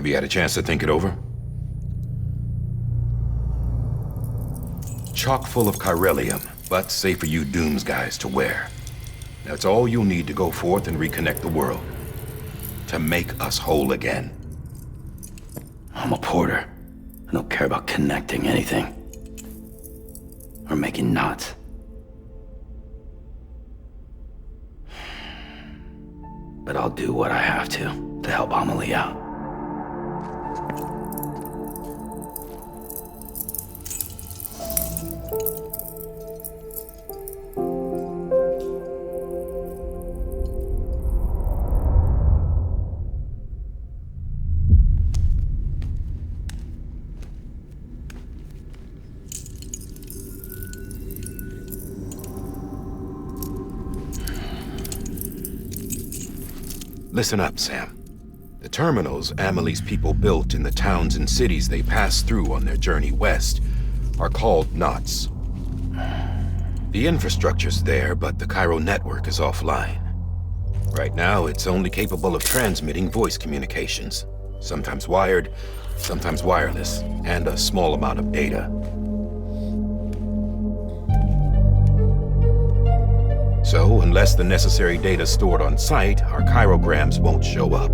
Have you had a chance to think it over? Chock full of chiralium, but safe for you Dooms guys to wear. That's all you'll need to go forth and reconnect the world. To make us whole again. I'm a porter. I don't care about connecting anything. Or making knots. But I'll do what I have to help Amelie out. Listen up, Sam. The terminals Amelie's people built in the towns and cities they passed through on their journey west are called knots. The infrastructure's there, but the Cairo network is offline. Right now, it's only capable of transmitting voice communications, sometimes wired, sometimes wireless, and a small amount of data. So, unless the necessary data stored on site, our chirograms won't show up.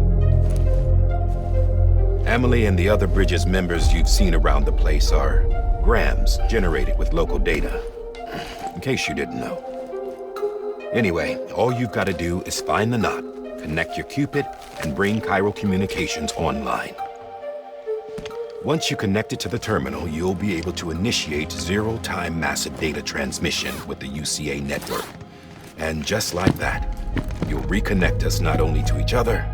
Amelie and the other Bridges members you've seen around the place are grams generated with local data, in case you didn't know. Anyway, all you've got to do is find the knot, connect your Cupid, and bring Cairo communications online. Once you connect it to the terminal, you'll be able to initiate zero-time massive data transmission with the UCA network. And just like that, you'll reconnect us not only to each other,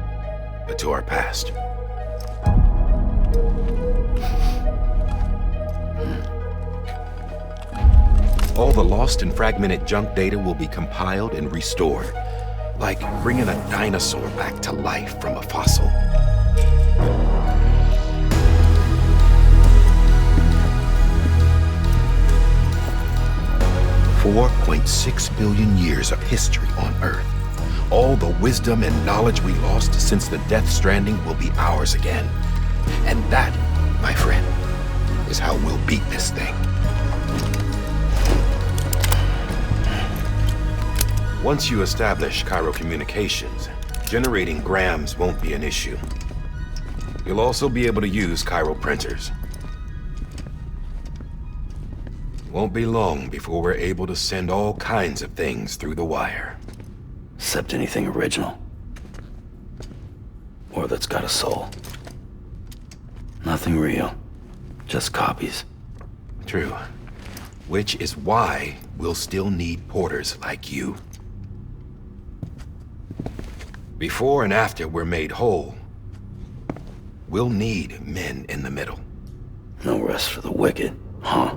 but to our past. All the lost and fragmented junk data will be compiled and restored, like bringing a dinosaur back to life from a fossil. $4.6 billion years of history on Earth. All the wisdom and knowledge we lost since the death Stranding will be ours again. And that, my friend, is how we'll beat this thing. Once you establish Cairo communications, generating grams won't be an issue. You'll also be able to use Cairo printers. Won't be long before we're able to send all kinds of things through the wire. Except anything original. Or that's got a soul. Nothing real. Just copies. True. Which is why we'll still need porters like you. Before and after we're made whole, we'll need men in the middle. No rest for the wicked, huh?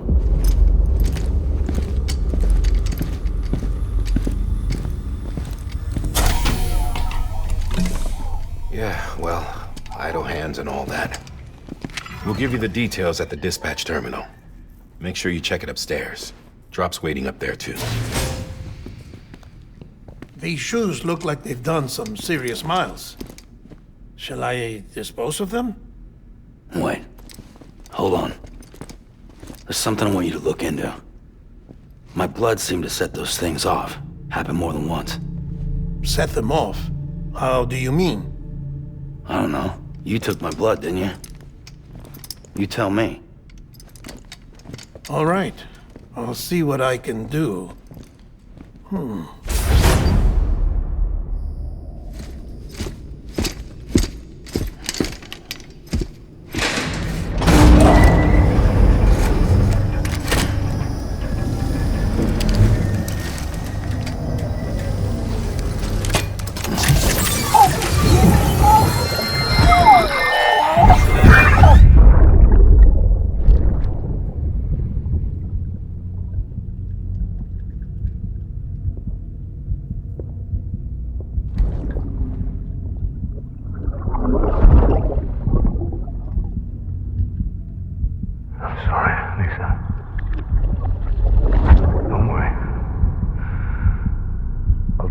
Yeah, well, idle hands and all that. We'll give you the details at the dispatch terminal. Make sure you check it upstairs. Drop's waiting up there, too. These shoes look like they've done some serious miles. Shall I dispose of them? Wait. Hold on. There's something I want you to look into. My blood seemed to set those things off. Happened more than once. Set them off? How do you mean? I don't know. You took my blood, didn't you? You tell me. All right. I'll see what I can do.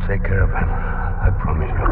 take care of him. I promise you.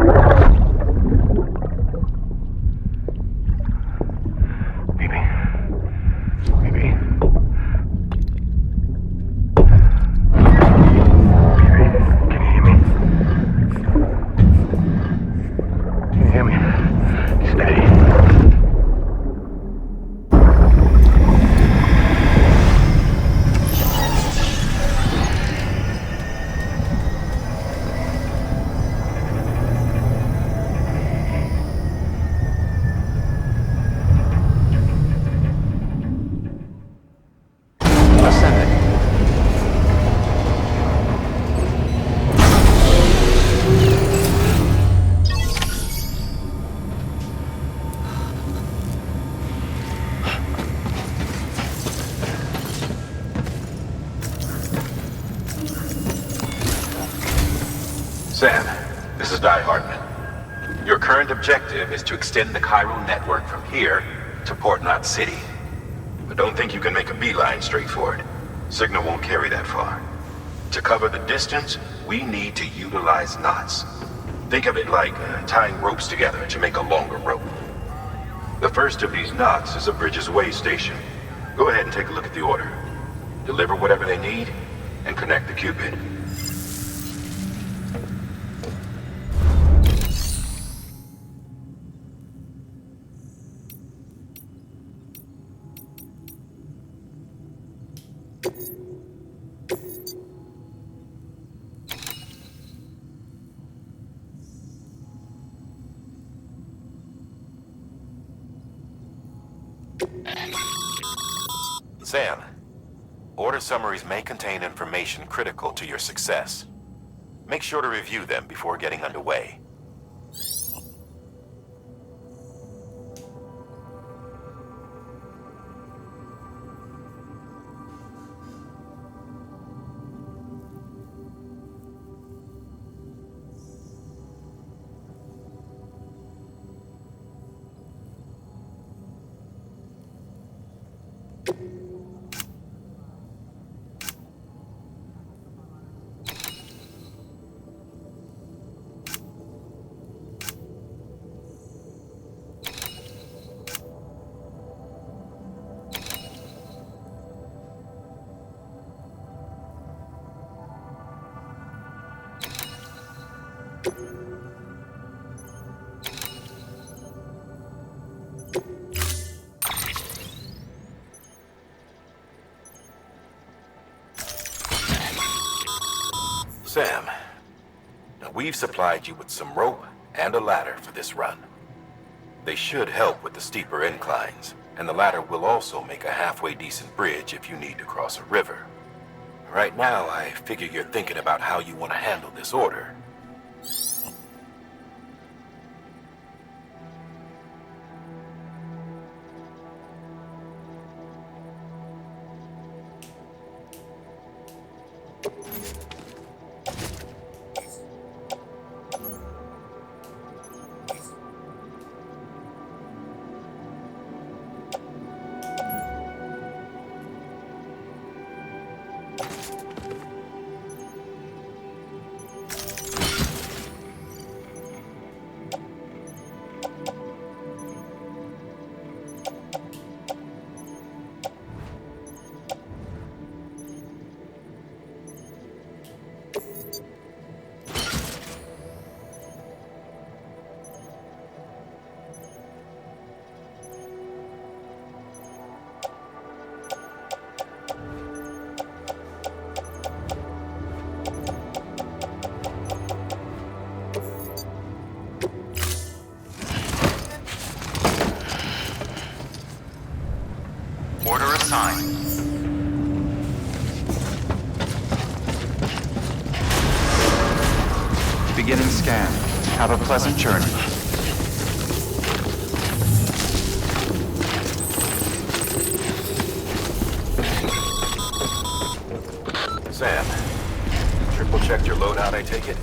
Sam, this is Di Hartman. Your current objective is to extend the Cairo network from here to Port Knot City. But don't think you can make a beeline straight for it. Signal won't carry that far. To cover the distance, we need to utilize knots. Think of it like tying ropes together to make a longer rope. The first of these knots is a Bridges Way station. Go ahead and take a look at the order. Deliver whatever they need, and connect the Cupid. Sam, order summaries may contain information critical to your success. Make sure to review them before getting underway. Sam, now we've supplied you with some rope and a ladder for this run. They should help with the steeper inclines, and the ladder will also make a halfway decent bridge if you need to cross a river. Right now, I figure you're thinking about how you want to handle this order. Order assigned. Beginning scan. Have a pleasant journey. Sam, triple checked your loadout, I take it?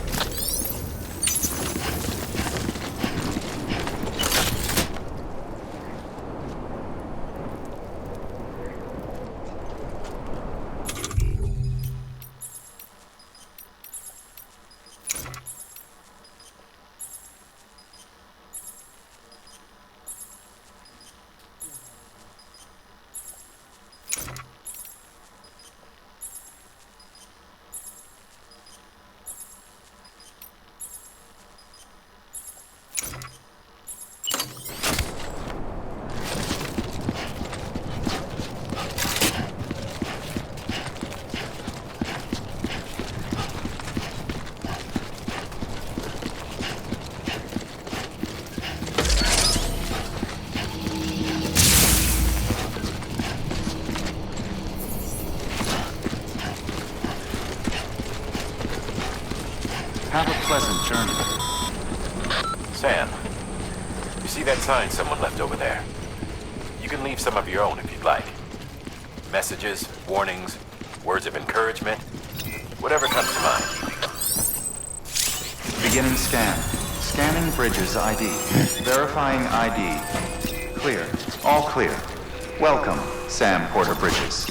Have a pleasant journey. Sam, you see that sign someone left over there? You can leave some of your own if you'd like. Messages, warnings, words of encouragement, whatever comes to mind. Beginning scan. Scanning bridges ID. Verifying ID. Clear. All clear. Welcome, Sam Porter Bridges.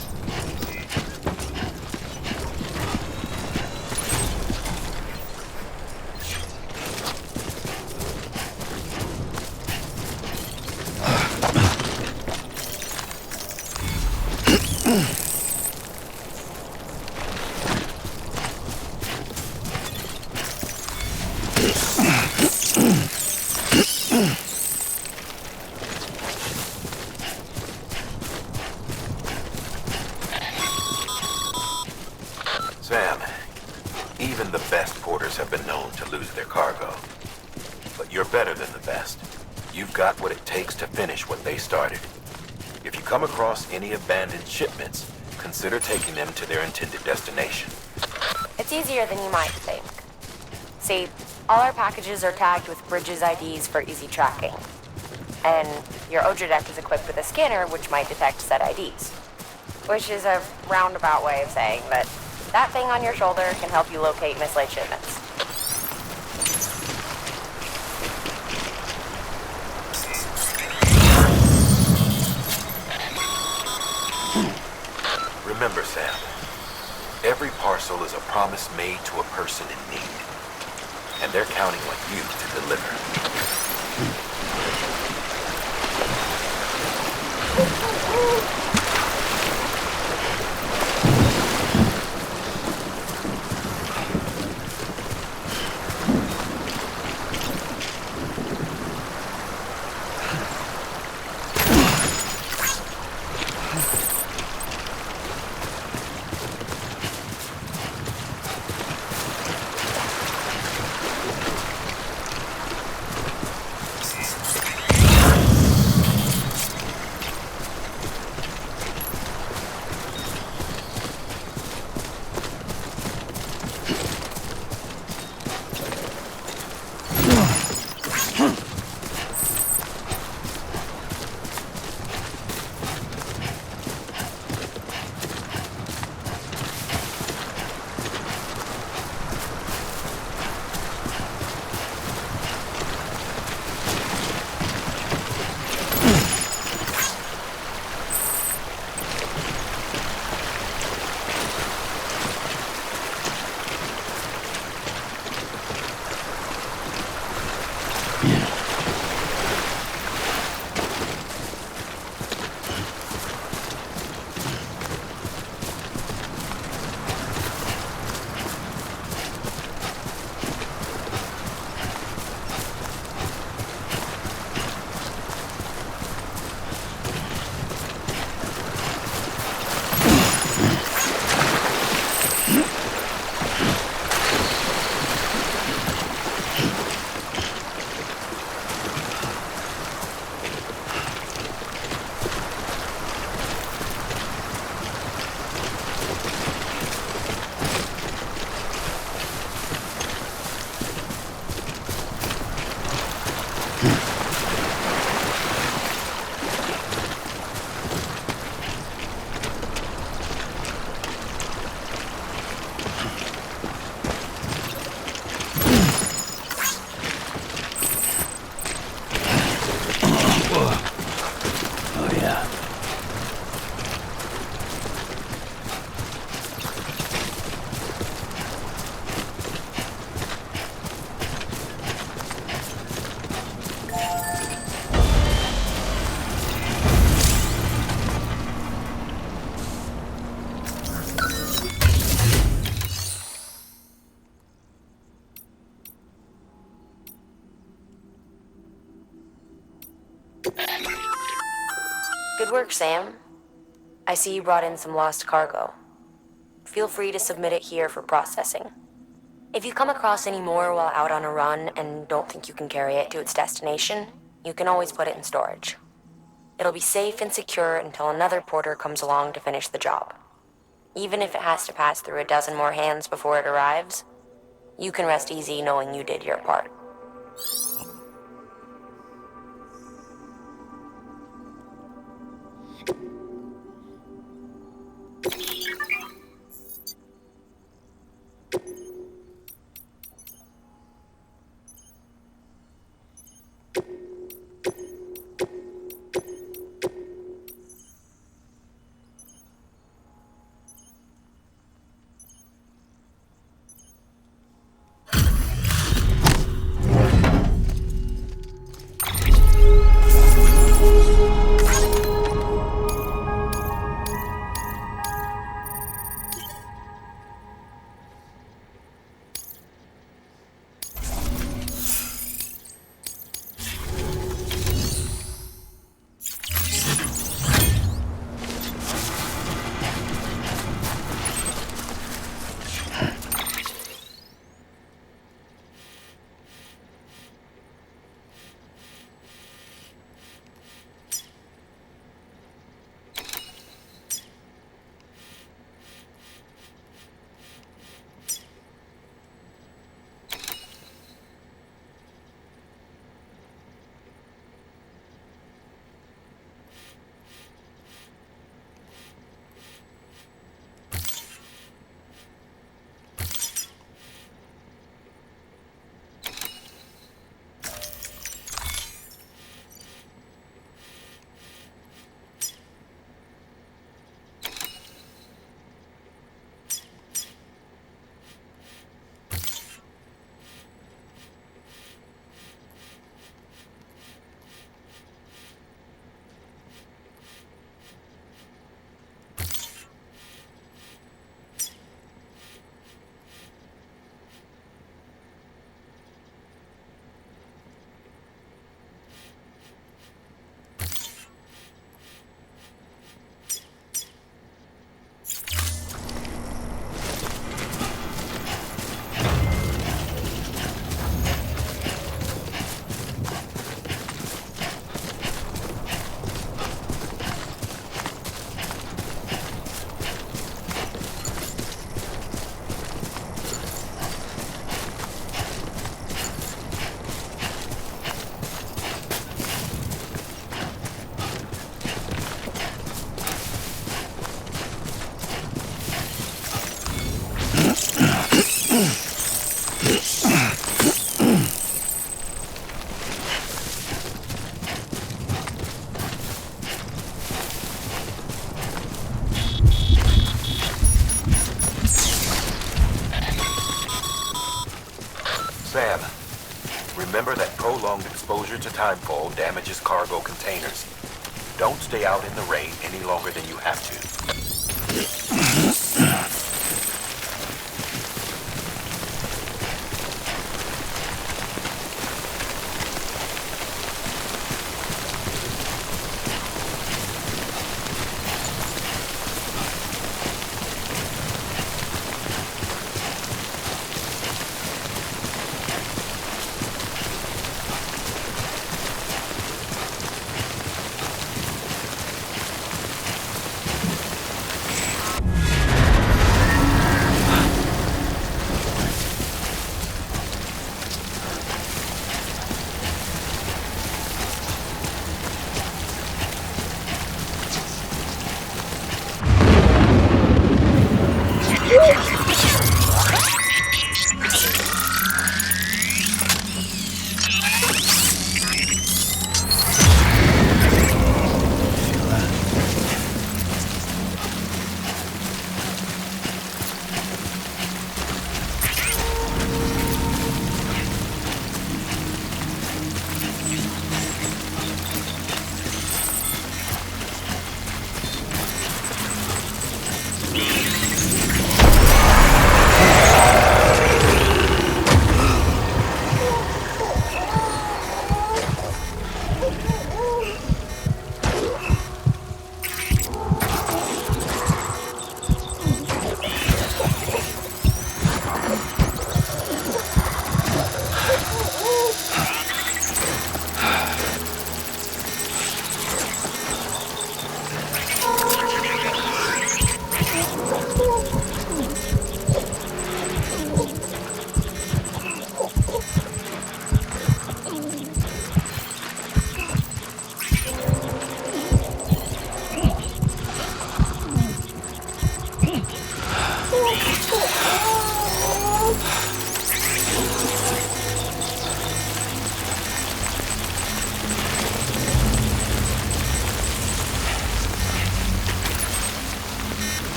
Sam, even the best porters have been known to lose their cargo. But you're better than the best. You've got what it takes to finish what they started. If you come across any abandoned shipments, consider taking them to their intended destination. It's easier than you might think. See, all our packages are tagged with Bridges IDs for easy tracking. And your Odra deck is equipped with a scanner which might detect said IDs. Which is a roundabout way of saying that thing on your shoulder can help you locate mislaid shipments. Remember, Sam, every parcel is a promise made to a person in need. And they're counting on you to deliver. Good work, Sam. I see you brought in some lost cargo. Feel free to submit it here for processing. If you come across any more while out on a run and don't think you can carry it to its destination, you can always put it in storage. It'll be safe and secure until another porter comes along to finish the job. Even if it has to pass through a dozen more hands before it arrives, you can rest easy knowing you did your part. Sam, remember that prolonged exposure to timefall damages cargo containers. Don't stay out in the rain any longer than you have to.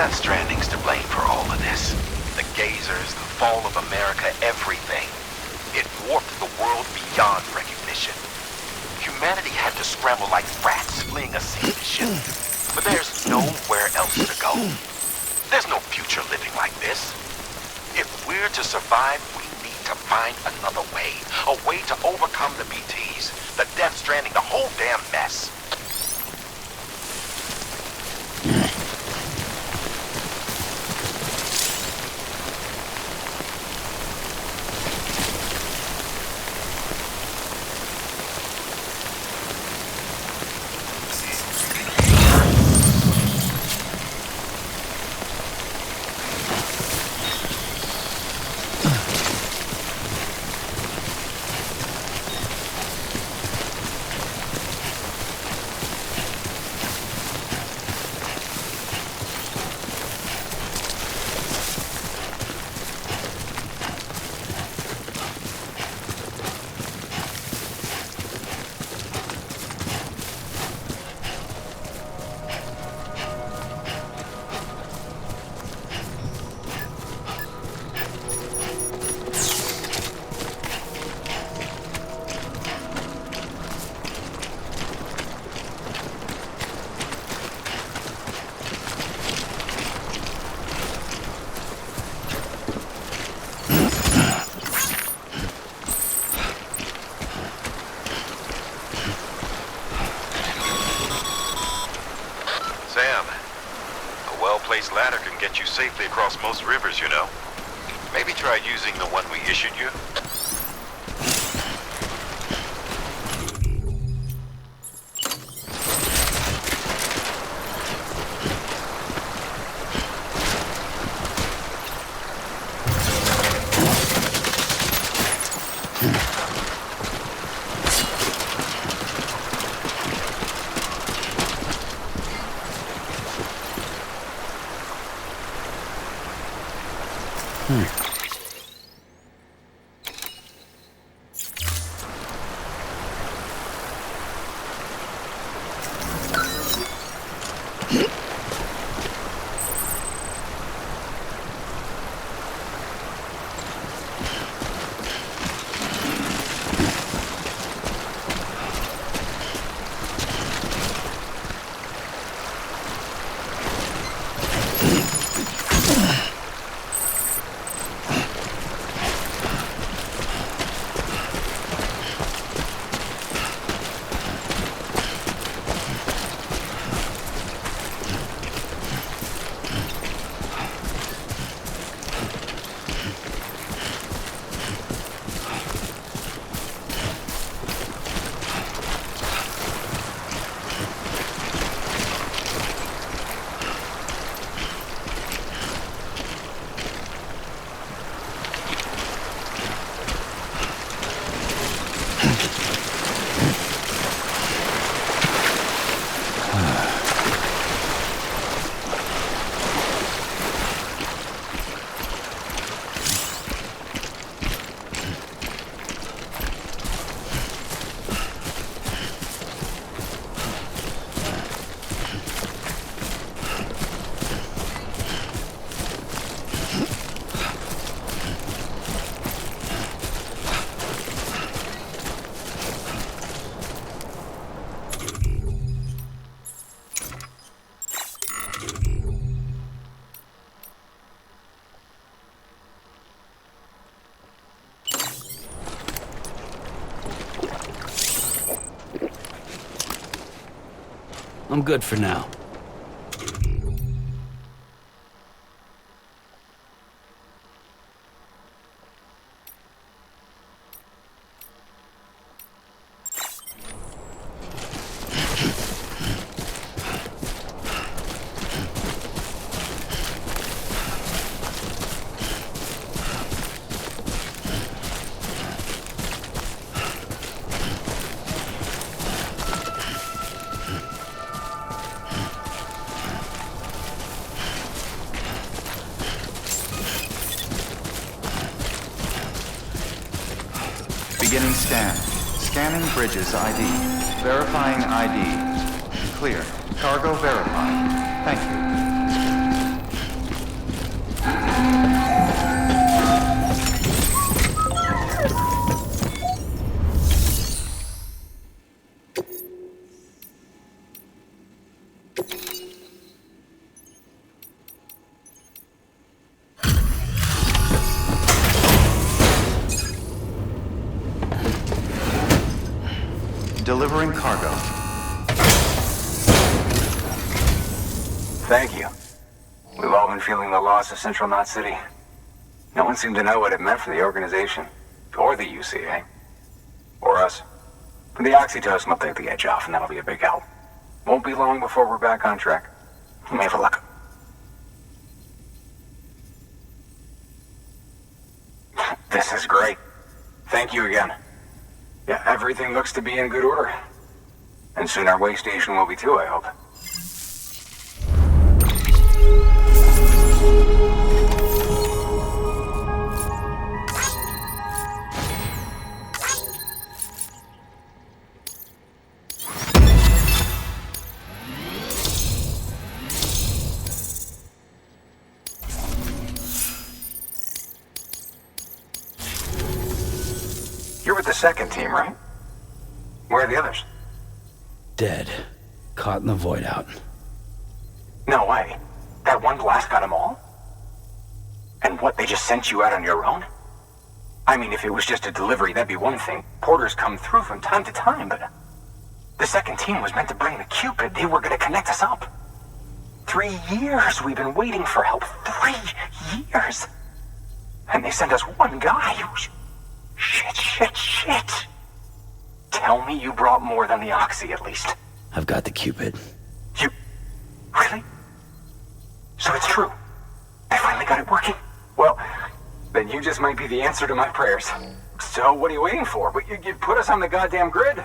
Stranding's to blame for all of this. The gazers, the fall of America, everything. It warped the world beyond recognition. Humanity had to scramble like rats fleeing a sea mission. But there's nowhere else to go. There's no future living like this. If we're to survive, we need to find another way. A way to overcome the BTs, the Death Stranding, the whole damn mess. Ladder can get you safely across most rivers, you know. Maybe try using the one we issued you. I'm good for now. Beginning scan. Scanning bridges ID. Verifying ID. Clear. Cargo verified. Thank you. Delivering cargo. Thank you. We've all been feeling the loss of Central Knot City. No one seemed to know what it meant for the organization, or the UCA, or us. But the oxytocin will take the edge off, and that'll be a big help. Won't be long before we're back on track. You may have a look. This is great. Thank you again. Yeah, everything looks to be in good order. And soon our way station will be too, I hope. You're with the second team, right? Where are the others? Dead. Caught in the void out. No way. That one blast got them all? And what, they just sent you out on your own? I mean, if it was just a delivery, that'd be one thing. Porters come through from time to time, but... The second team was meant to bring the Cupid. They were gonna connect us up. 3 years we've been waiting for help. 3 years! And they sent us one guy who's... Shit. Tell me you brought more than the Oxy, at least. I've got the Cupid. You... Really? So it's true. I finally got it working. Well, then you just might be the answer to my prayers. So what are you waiting for? You put us on the goddamn grid.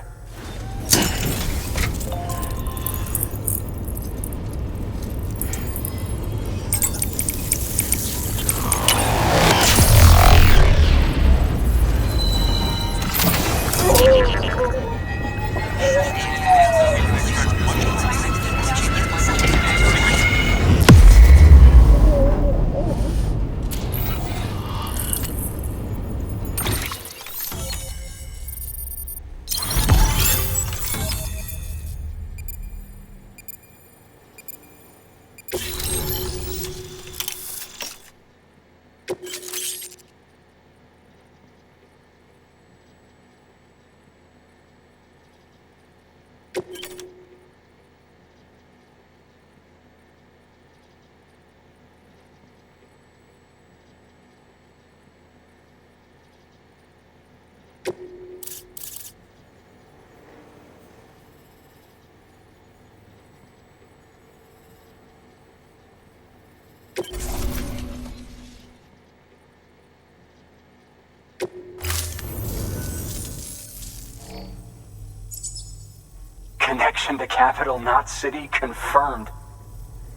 Connection to capital, not city, confirmed.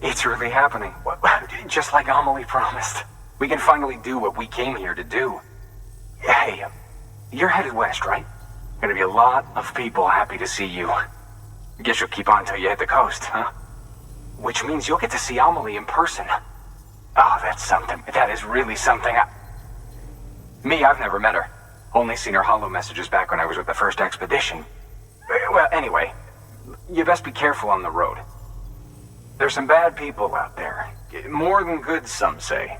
It's really happening. Just like Amelie promised. We can finally do what we came here to do. Hey, you're headed west, right? Gonna be a lot of people happy to see you. Guess you'll keep on till you hit the coast, huh? Which means you'll get to see Amelie in person. Oh, that's something. That is really something. I've never met her. Only seen her holo messages back when I was with the first expedition. Well, anyway, you best be careful on the road. There's some bad people out there. More than good, some say.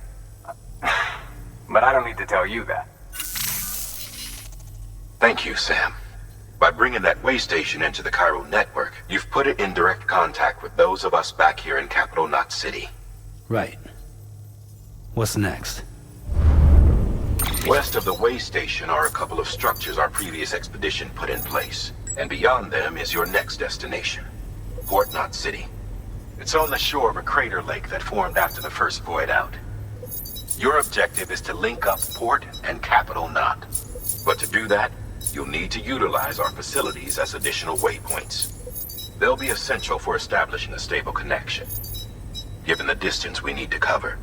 But I don't need to tell you that. Thank you, Sam. By bringing that way station into the Cairo network, you've put it in direct contact with those of us back here in Capital Knot City. Right. What's next? West of the way station are a couple of structures our previous expedition put in place. And beyond them is your next destination, Port Knot City. It's on the shore of a crater lake that formed after the first void out. Your objective is to link up Port and Capital Knot. But to do that, you'll need to utilize our facilities as additional waypoints. They'll be essential for establishing a stable connection. Given the distance we need to cover,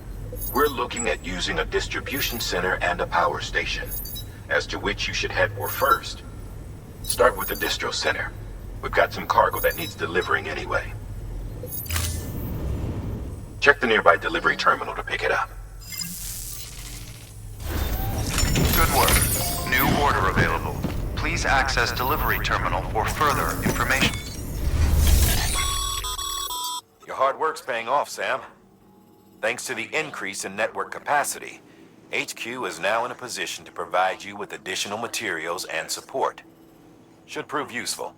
we're looking at using a distribution center and a power station, as to which you should head for first. Start with the distro center. We've got some cargo that needs delivering anyway. Check the nearby delivery terminal to pick it up. Good work. New order available. Please access delivery terminal for further information. Your hard work's paying off, Sam. Thanks to the increase in network capacity, HQ is now in a position to provide you with additional materials and support. Should prove useful.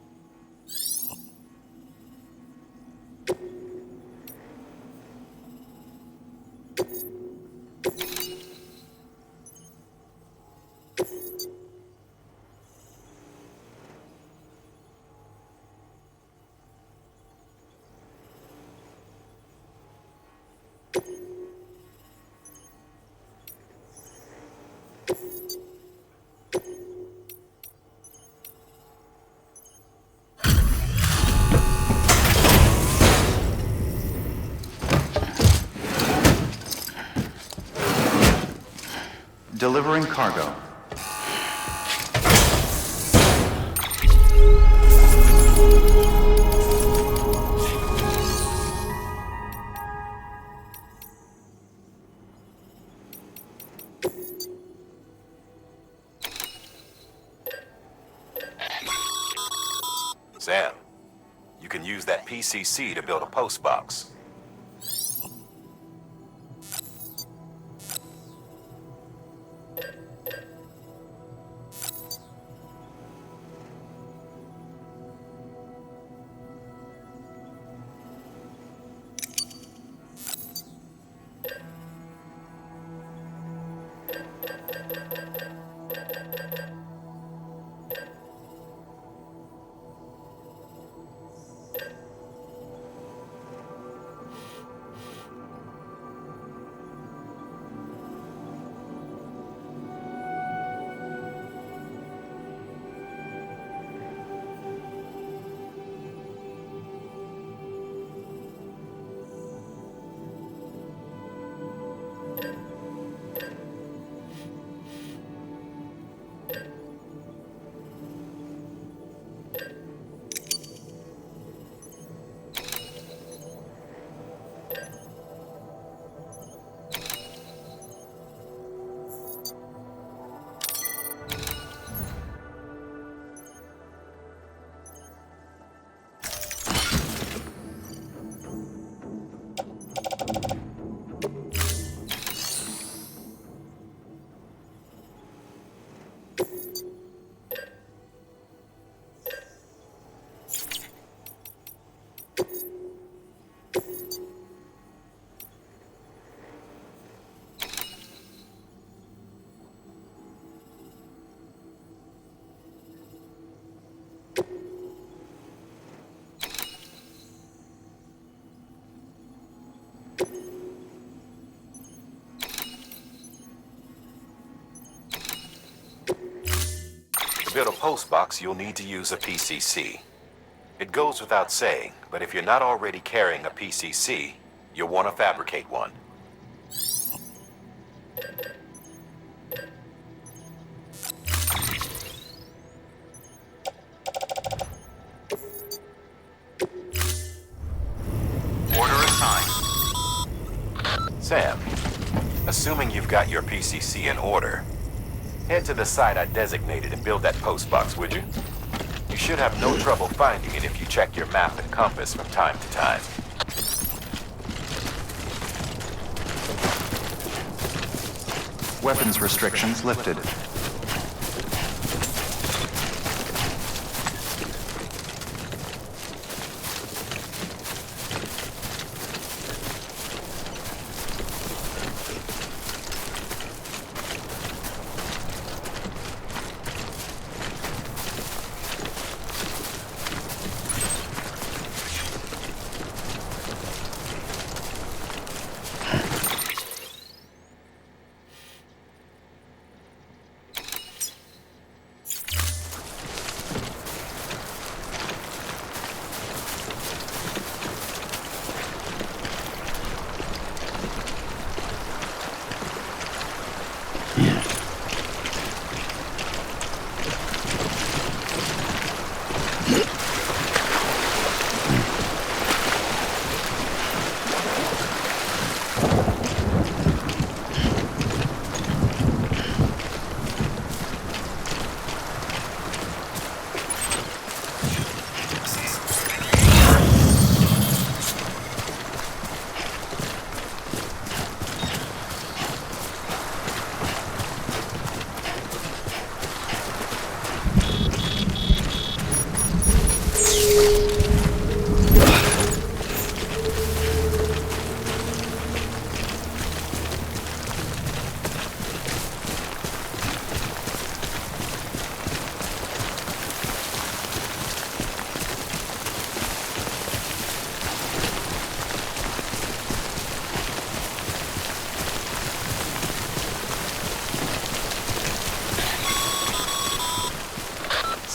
Delivering cargo. Sam, you can use that PCC to build a post box. build a post box, you'll need to use a PCC. It goes without saying, but if you're not already carrying a PCC, you'll want to fabricate one. Order assigned. Sam, assuming you've got your PCC in order, head to the site I designated and build that post box, would you? You should have no trouble finding it if you check your map and compass from time to time. Weapons restrictions lifted.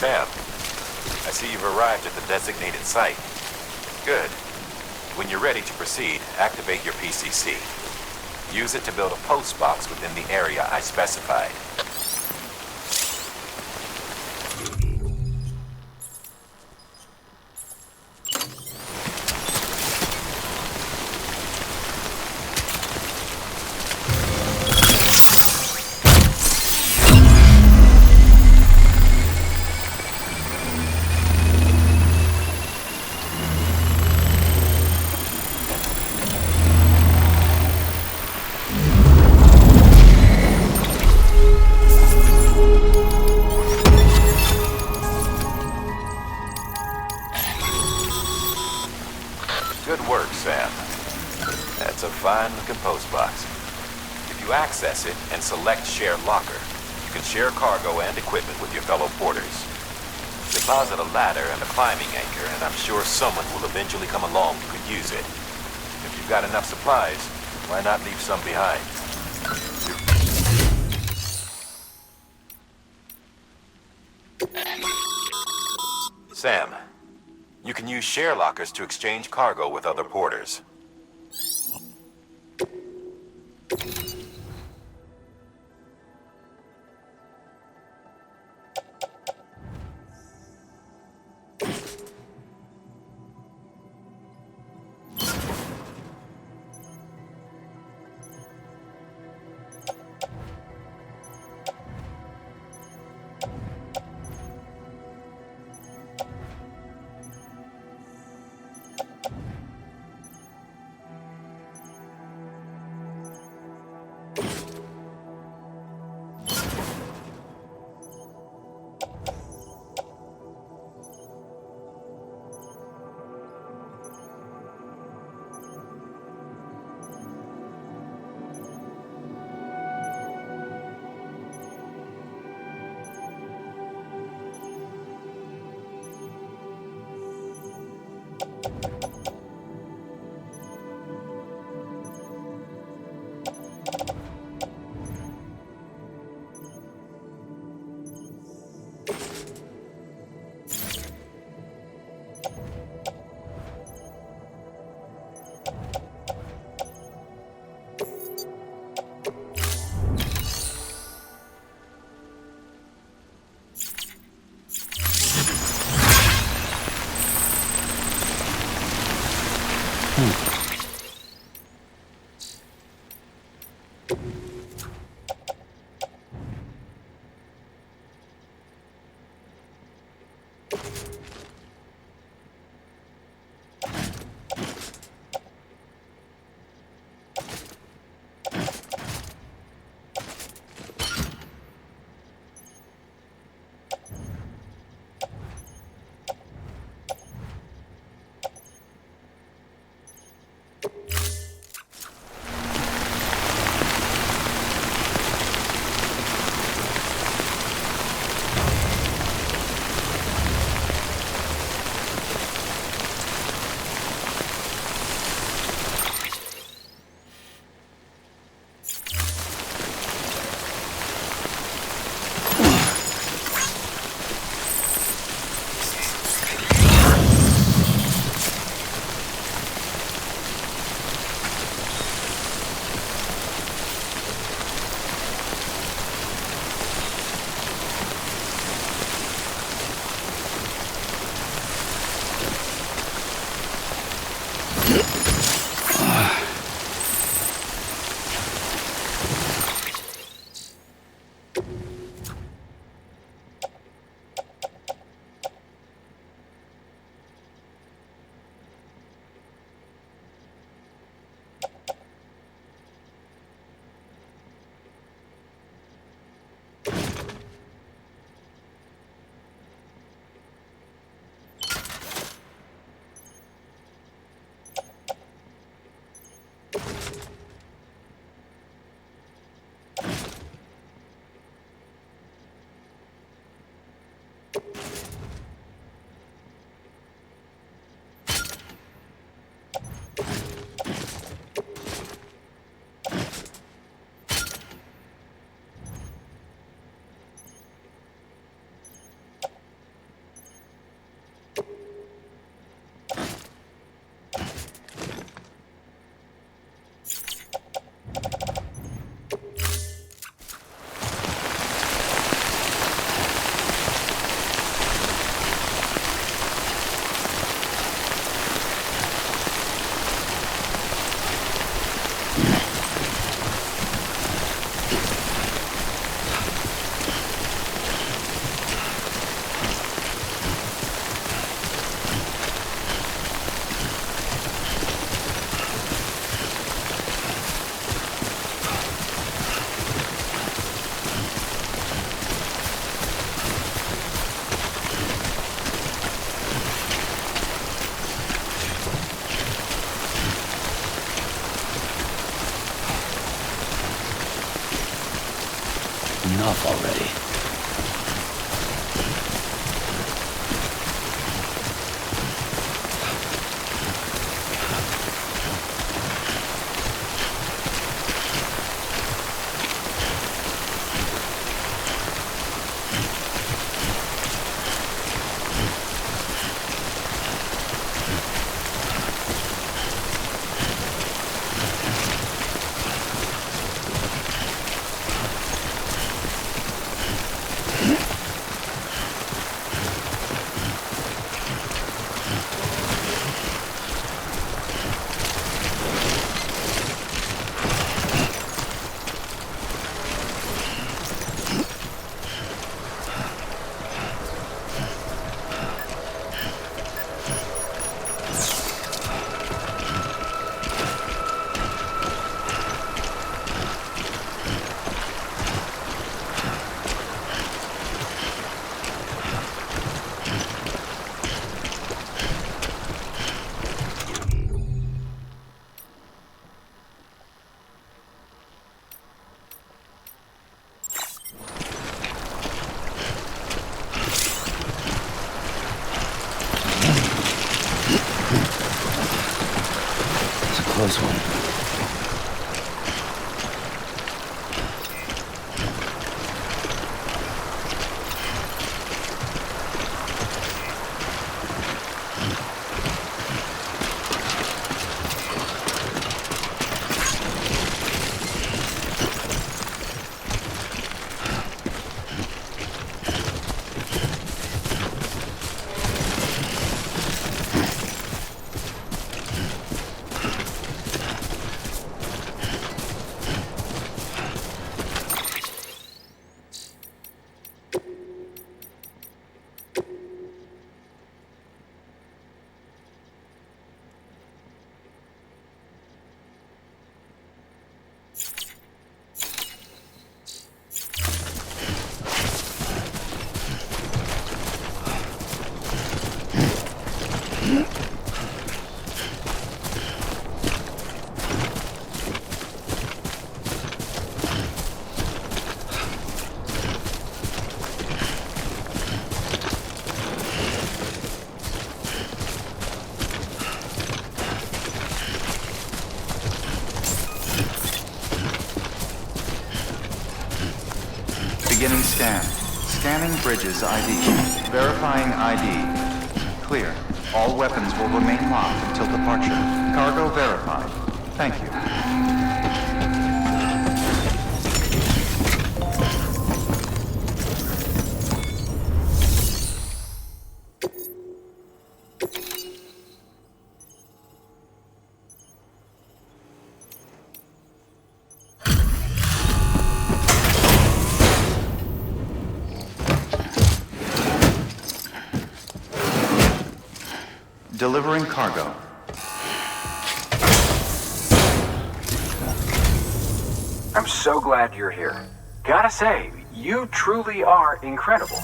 Sam, I see you've arrived at the designated site. Good. When you're ready to proceed, activate your PCC. Use it to build a post box within the area I specified. Good work, Sam. That's a fine-looking post box. If you access it and select Share Locker, you can share cargo and equipment with your fellow porters. Deposit a ladder and a climbing anchor, and I'm sure someone will eventually come along who could use it. If you've got enough supplies, why not leave some behind? Sam, you can use share lockers to exchange cargo with other porters. enough already. Close one. Beginning scan. Scanning bridges ID. Verifying ID. Clear. All weapons will remain locked until departure. Cargo verified. Thank you. Delivering cargo. I'm so glad you're here. Gotta say, you truly are incredible.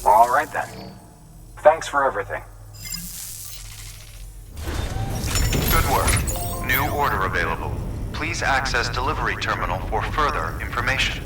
All right then. Thanks for everything. Good work. New order available. Please access delivery terminal for further information.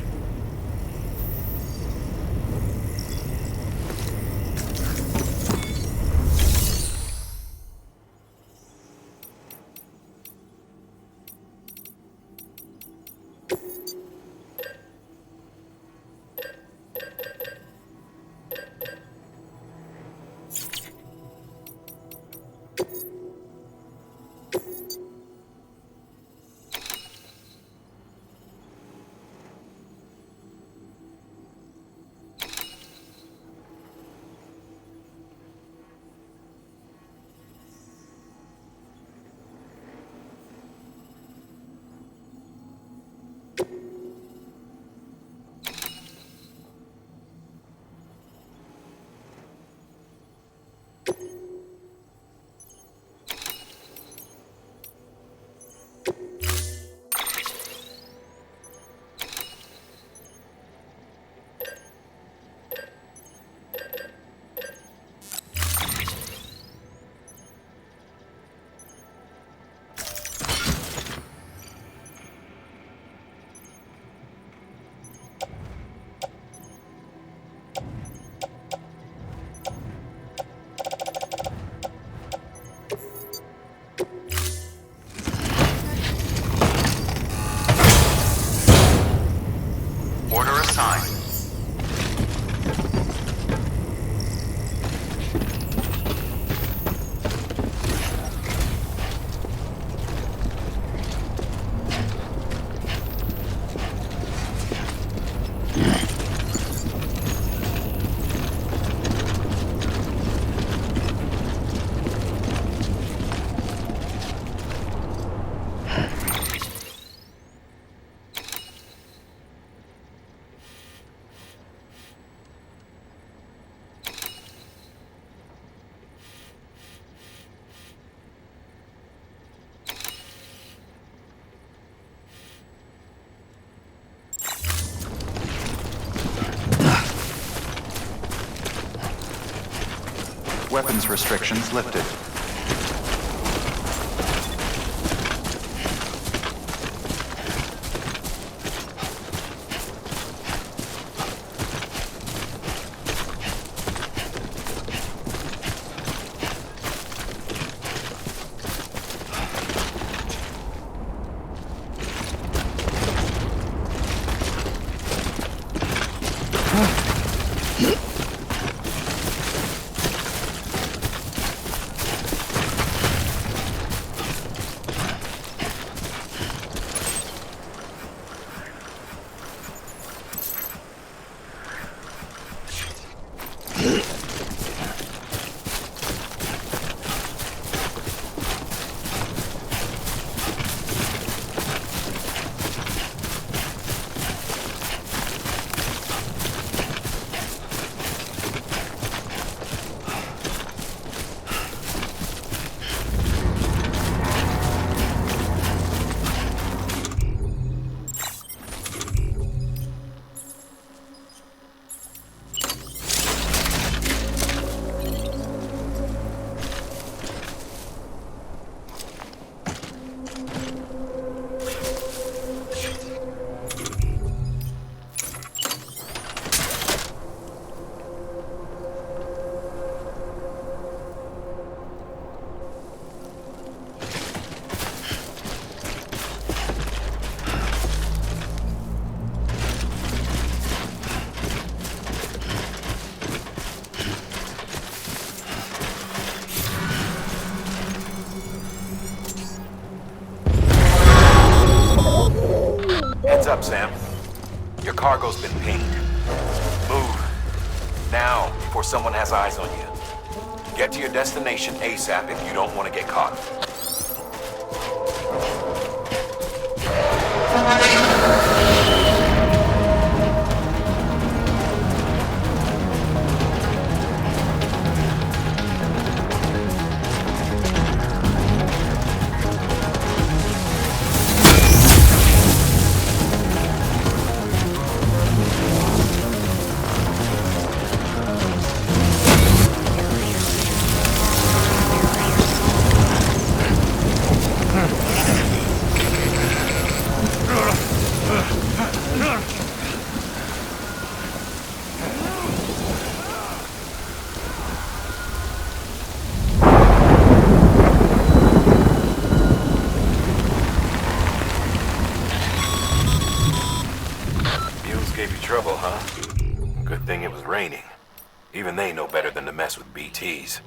Weapons restrictions lifted. Heads up, Sam. Your cargo's been pinged. Move. Now, before someone has eyes on you. Get to your destination ASAP if you don't want to get caught. Trouble, huh? Good thing it was raining. Even they know better than to mess with BTs.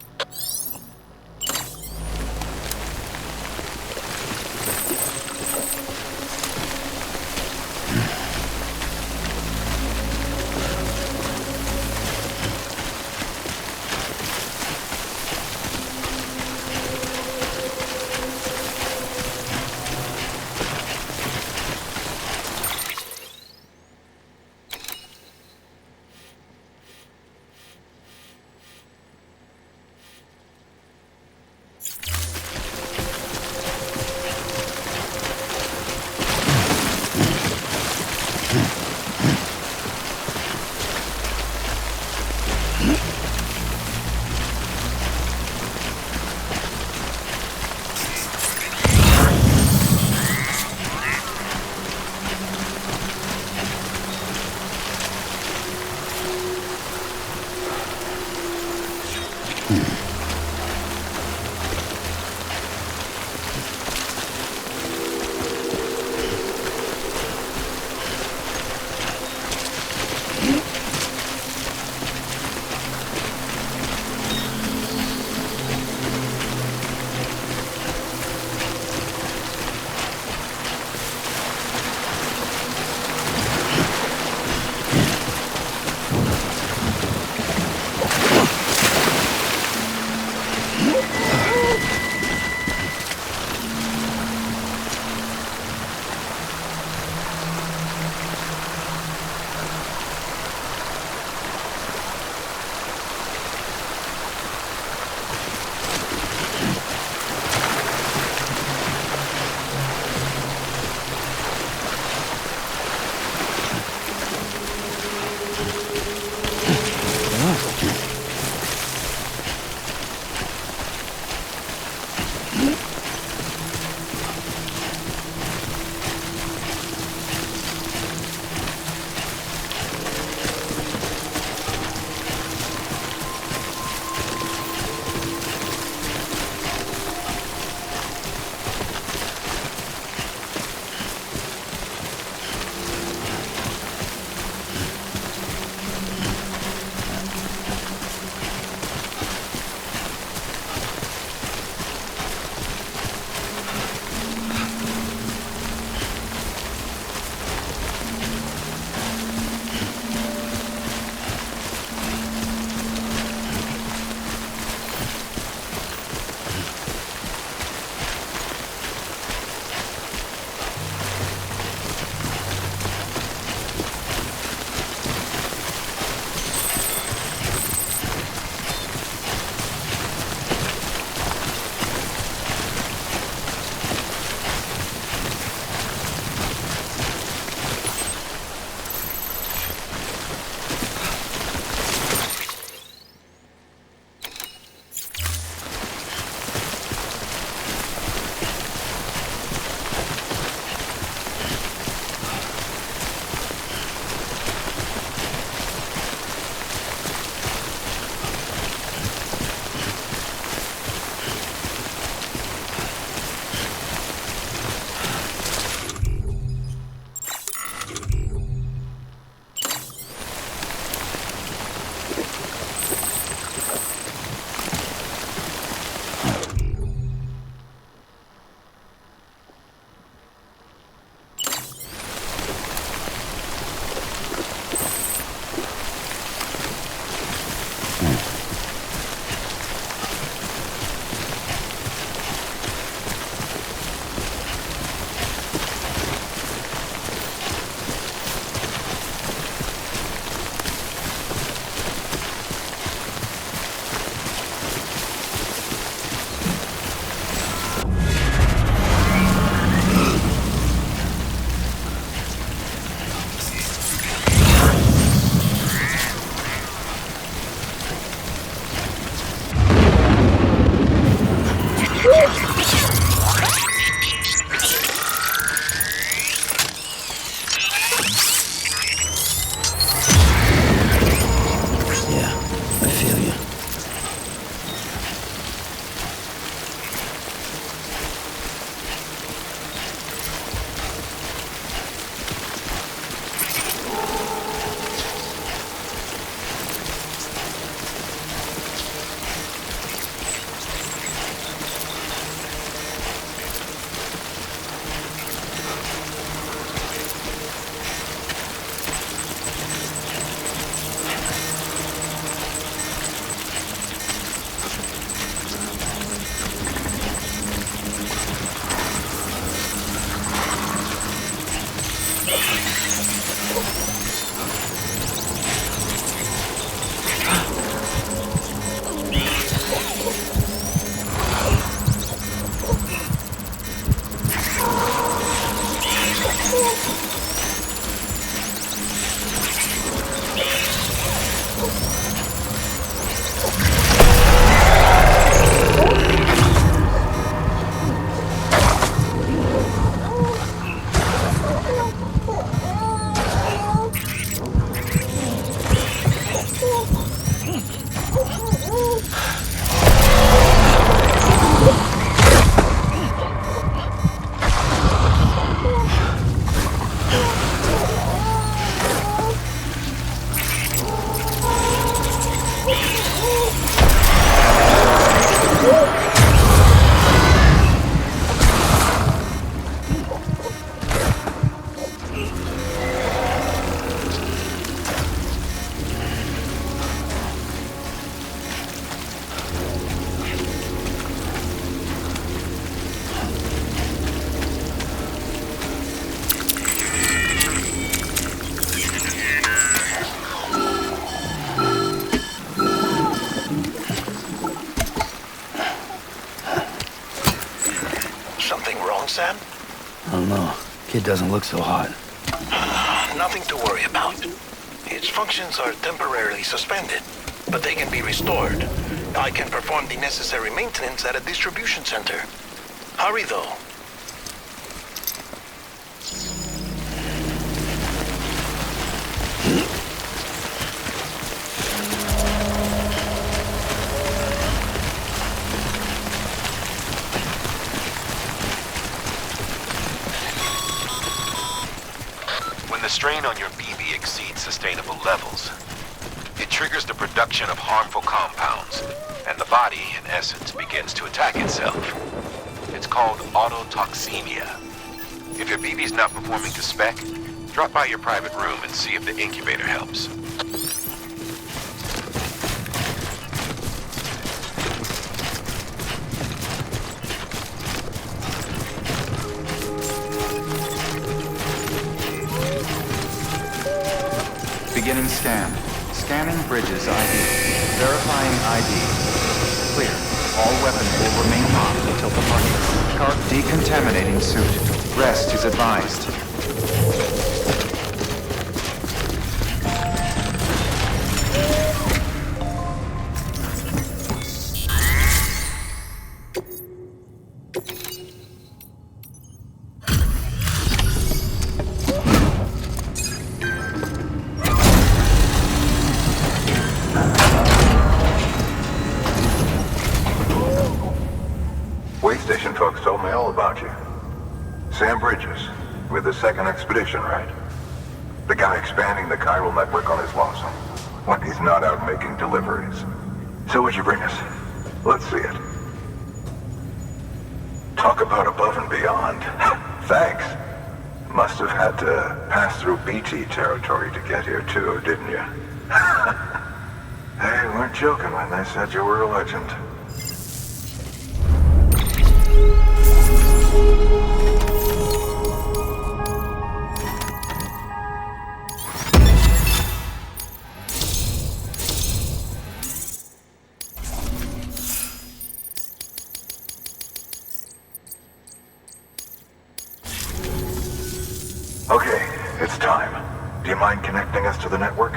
Something wrong, Sam? I don't know. Kid doesn't look so hot. Nothing to worry about. Its functions are temporarily suspended, but they can be restored. I can perform the necessary maintenance at a distribution center. Hurry, though. When the strain on your BB exceeds sustainable levels, it triggers the production of harmful compounds, and the body, in essence, begins to attack itself. It's called autotoxemia. If your BB's not performing to spec, drop by your private room and see if the incubator helps. Beginning scan. Scanning bridges ID. Verifying ID. Clear. All weapons will remain locked until departure. Car decontaminating suit. Rest is advised. Way station folks told me all about you. Sam Bridges, with the second expedition, right? The guy expanding the chiral network on his lonesome, when he's not out making deliveries. So what'd you bring us? Let's see it. Talk about above and beyond. Thanks. Must have had to pass through BT territory to get here too, didn't you? They weren't joking when they said you were a legend. Okay, it's time. Do you mind connecting us to the network?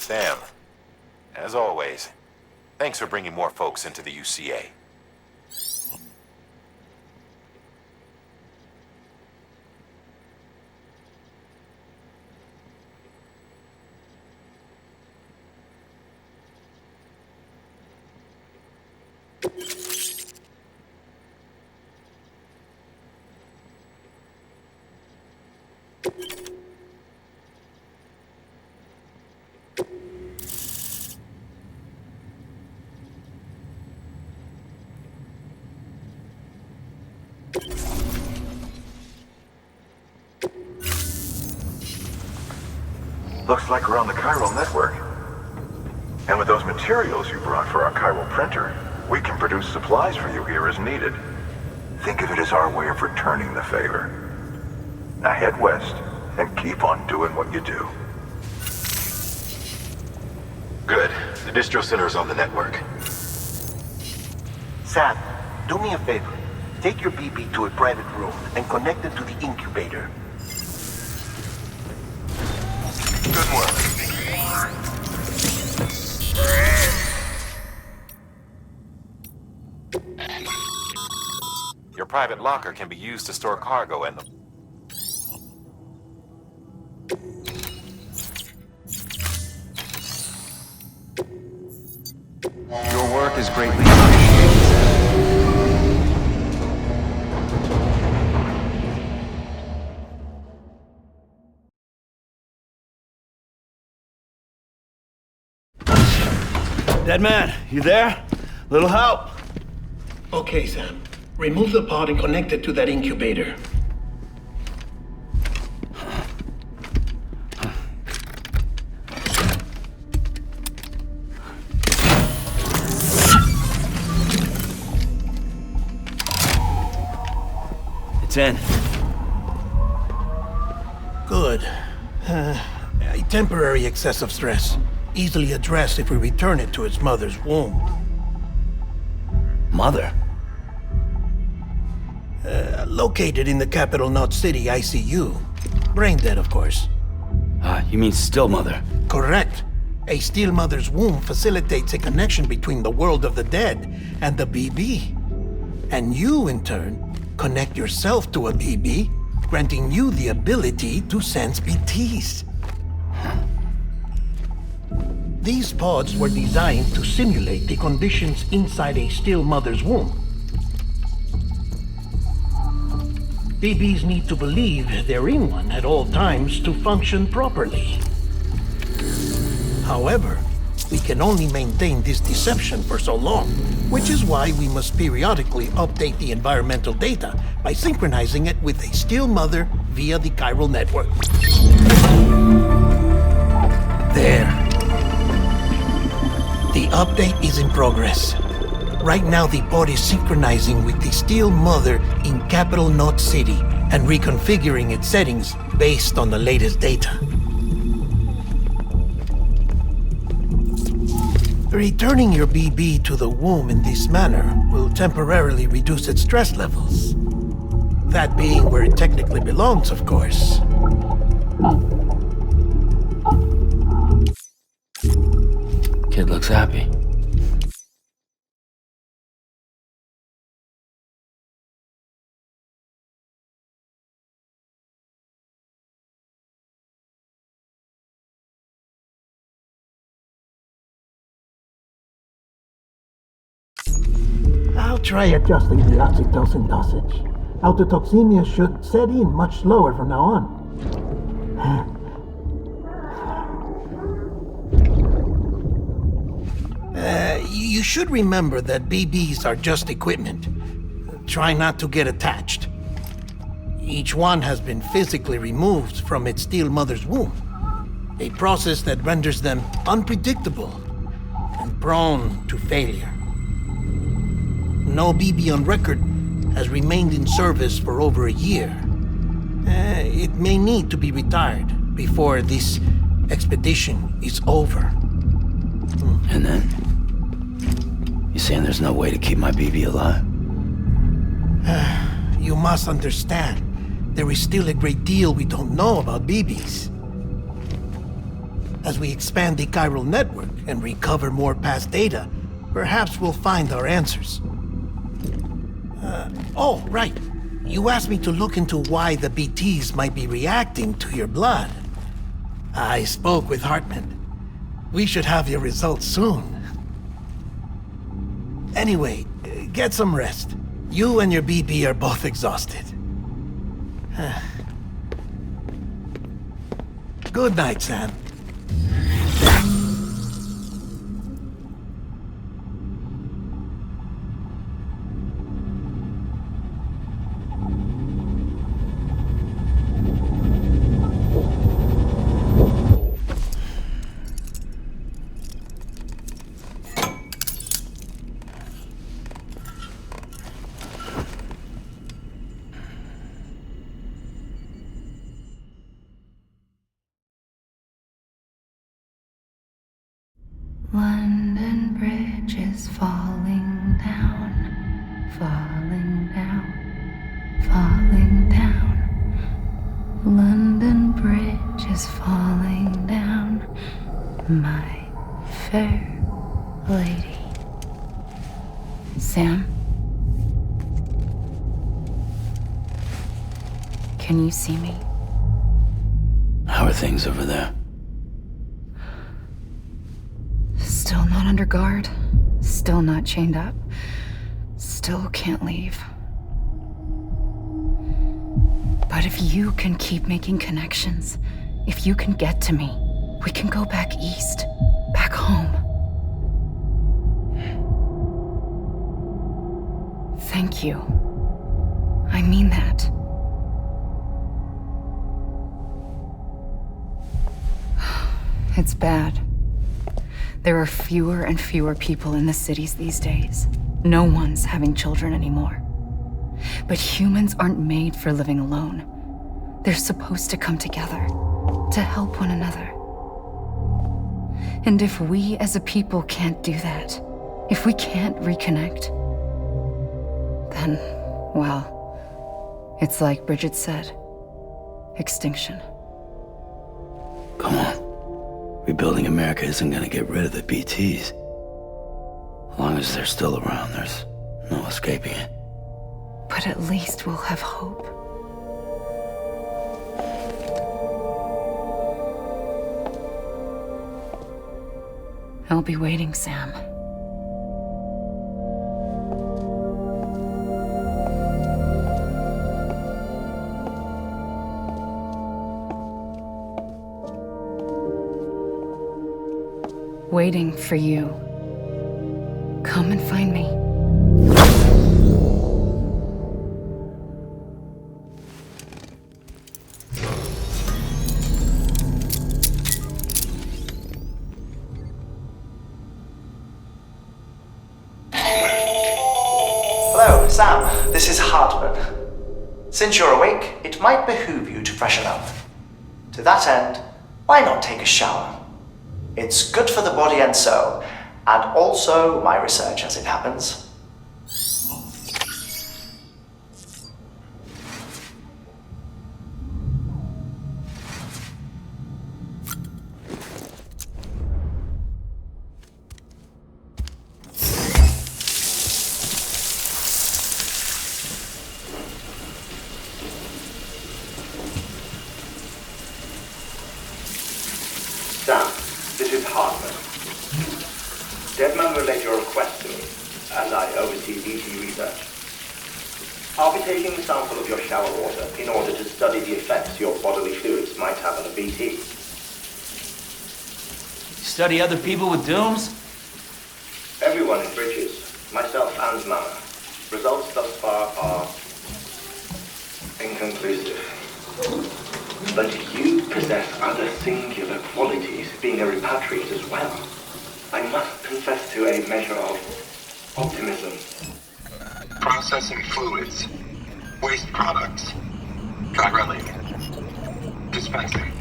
Sam, as always, thanks for bringing more folks into the UCA. Looks like we're on the chiral network. And with those materials you brought for our chiral printer, we can produce supplies for you here as needed. Think of it as our way of returning the favor. Now head west and keep on doing what you do. Good. The distro center is on the network. Sam, do me a favor. Take your BB to a private room and connect it to the incubator. Good work. Your private locker can be used to store cargo and the... Your work is greatly appreciated. Dead man, you there? Little help. Okay, Sam. Remove the pod and connect it to that incubator. It's in. Good. A temporary excess of stress. Easily addressed if we return it to its mother's womb. Mother? Located in the capital Knot City ICU. Brain dead, of course. You mean still mother? Correct. A still mother's womb facilitates a connection between the world of the dead and the BB. And you, in turn, connect yourself to a BB, granting you the ability to sense BTs. These pods were designed to simulate the conditions inside a still mother's womb. BBs need to believe they're in one at all times to function properly. However, we can only maintain this deception for so long, which is why we must periodically update the environmental data by synchronizing it with a still mother via the chiral network. There. The update is in progress. Right now, the pod is synchronizing with the still mother in capital Knot City and reconfiguring its settings based on the latest data. Returning your BB to the womb in this manner will temporarily reduce its stress levels. That being where it technically belongs, of course. Kid looks happy. I'll try adjusting the oxytocin dosage. Autotoxemia should set in much slower from now on. You should remember that BBs are just equipment. Try not to get attached. Each one has been physically removed from its still mother's womb. A process that renders them unpredictable and prone to failure. No BB on record has remained in service for over a year. It may need to be retired before this expedition is over. And then? You saying there's no way to keep my BB alive? You must understand, there is still a great deal we don't know about BBs. As we expand the chiral network and recover more past data, perhaps we'll find our answers. Oh, right. You asked me to look into why the BTs might be reacting to your blood. I spoke with Hartman. We should have your results soon. Anyway, get some rest. You and your BB are both exhausted. Good night, Sam. London Bridge is falling down, falling down, falling down. London Bridge is falling down, my fair lady. Sam? Can you see me? How are things over there? Still not under guard, still not chained up, still can't leave. But if you can keep making connections, if you can get to me, we can go back east, back home. Thank you. I mean that. It's bad. There are fewer and fewer people in the cities these days. No one's having children anymore. But humans aren't made for living alone. They're supposed to come together, to help one another. And if we as a people can't do that, if we can't reconnect, then, well, it's like Bridget said, extinction. Come on. Rebuilding America isn't gonna get rid of the BTs. As long as they're still around, there's no escaping it. But at least we'll have hope. I'll be waiting, Sam. Waiting for you. Come and find me. Hello, Sam. This is Hartman. Since you're awake, it might behoove you to freshen up. To that end, why not take a shower? It's good for the body and soul, and also my research as it happens. Sam, this is Hartman. Deadman relayed your request to me, as I oversee BT research. I'll be taking a sample of your shower water in order to study the effects your bodily fluids might have on a BT. Study other people with dooms? Everyone in Bridges, myself and Mama. Results thus far are inconclusive. But you possess other singular qualities, being a repatriate as well. I must confess to a measure of optimism. Processing fluids. Waste products. Drilling. Dispensing.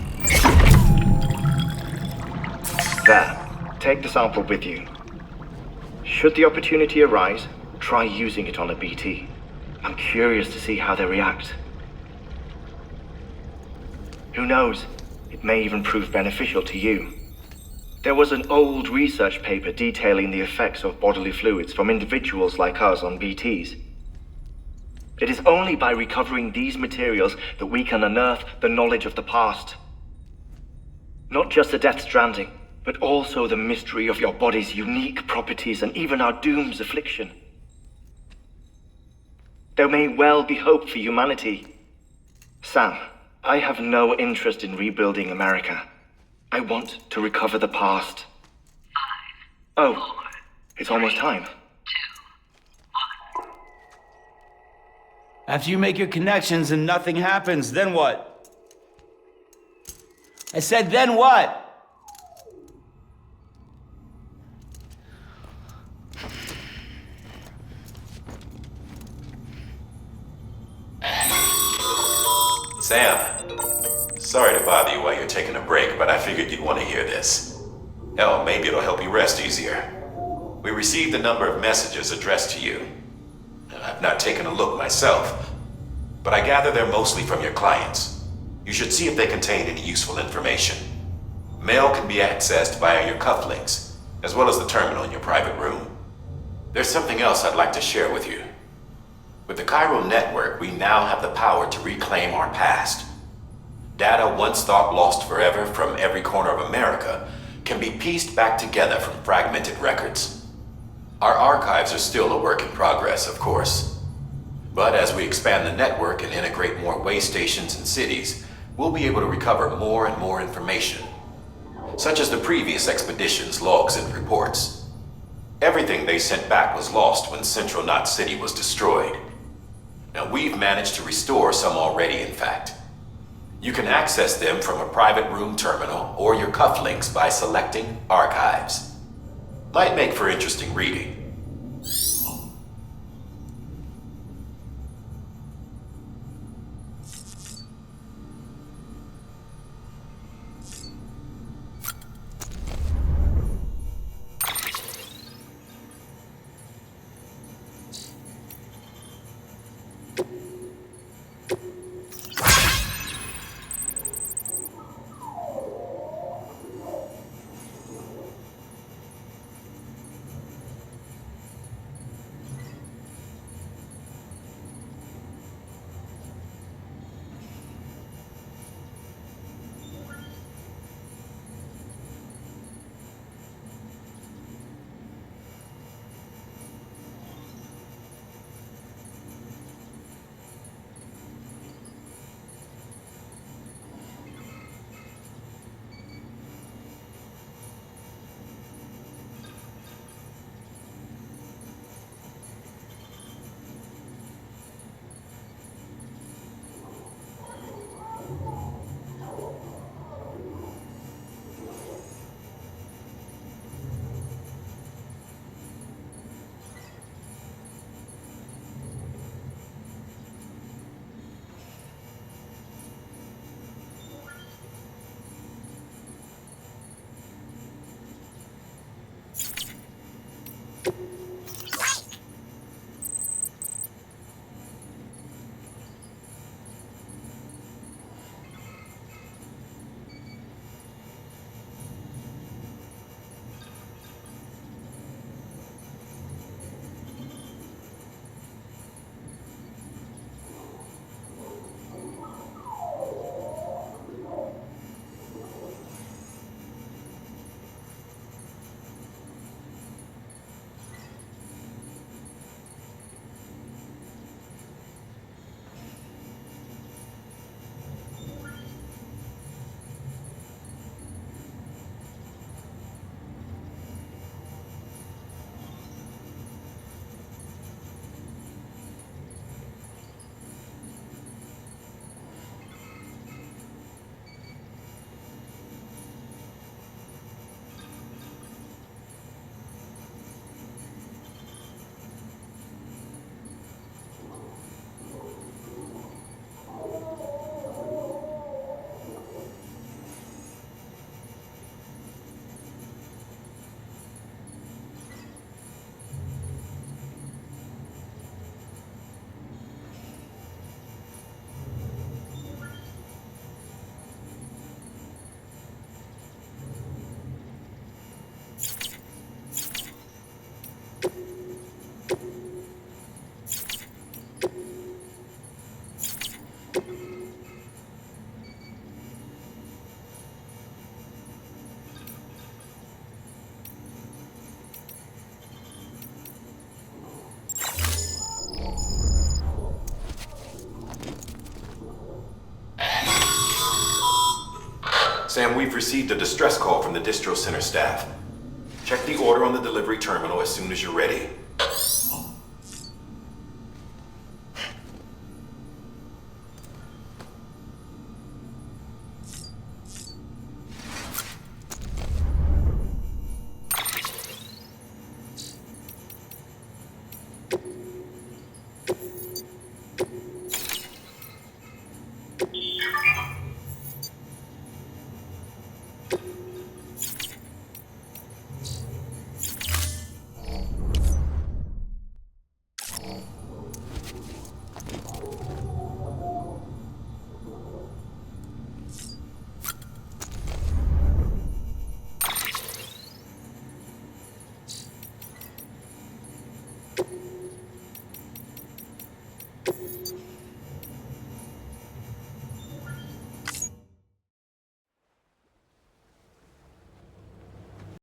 There. Take the sample with you. Should the opportunity arise, try using it on a BT. I'm curious to see how they react. Who knows? It may even prove beneficial to you. There was an old research paper detailing the effects of bodily fluids from individuals like us on BTs. It is only by recovering these materials that we can unearth the knowledge of the past. Not just the Death Stranding, but also the mystery of your body's unique properties and even our doom's affliction. There may well be hope for humanity. Sam, I have no interest in rebuilding America. I want to recover the past. 5, 4, it's almost time. 2, 1. After you make your connections and nothing happens, then what? I said, then what? Sam, sorry to bother you while you're taking a break, but I figured you'd want to hear this. Hell, maybe it'll help you rest easier. We received a number of messages addressed to you. I've not taken a look myself, but I gather they're mostly from your clients. You should see if they contain any useful information. Mail can be accessed via your cufflinks, as well as the terminal in your private room. There's something else I'd like to share with you. With the Chiral network, we now have the power to reclaim our past. Data once thought lost forever from every corner of America can be pieced back together from fragmented records. Our archives are still a work in progress, of course. But as we expand the network and integrate more way stations and cities, we'll be able to recover more and more information, such as the previous expedition's logs and reports. Everything they sent back was lost when Central Knot City was destroyed. Now, we've managed to restore some already, in fact. You can access them from a private room terminal or your cufflinks by selecting Archives. Might make for interesting reading. Sam, we've received a distress call from the distro center staff. Check the order on the delivery terminal as soon as you're ready.